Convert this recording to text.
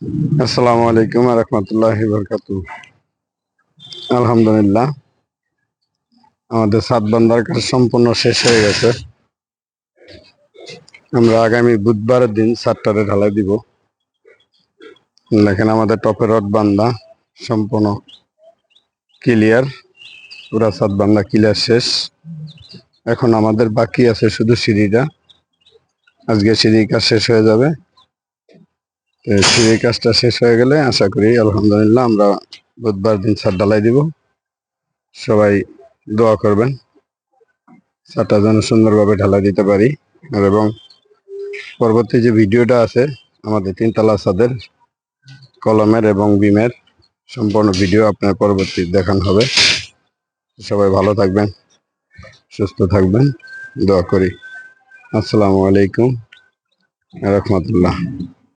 আসসালামু আলাইকুম ওয়া রাহমাতুল্লাহি ওয়া বারাকাতুহু। আলহামদুলিল্লাহ, আমাদের ছাদ বান্ধার কাজ সম্পূর্ণ শেষ হয়ে গেছে। আমরা আগামী বুধবারের দিন ছাদটারে ঢালাই দিব। দেখেন আমাদের টপের রড বান্ধা সম্পূর্ণ ক্লিয়ার, পুরা ছাদ বান্ধা ক্লিয়ার শেষ। এখন আমাদের বাকি আছে শুধু সিঁড়িটা। আজকে সিঁড়ির কাজ শেষ হয়ে যাবে। সিঁড়ির কাজটা শেষ হয়ে গেলে আশা করি আলহামদুলিল্লাহ আমরা বুধবার দিন ছাদ ঢালাই দিব। সবাই দোয়া করবেন ছাদটা যেন সুন্দরভাবে ঢালাই দিতে পারি। এবং পরবর্তী যে ভিডিওটা আছে আমাদের তিনতলা ছাদের কলমের এবং বিমের সম্পূর্ণ ভিডিও আপনার পরবর্তী দেখানো হবে। সবাই ভালো থাকবেন, সুস্থ থাকবেন, দোয়া করি। আসসালামু আলাইকুম ওয়া রাহমাতুল্লাহ।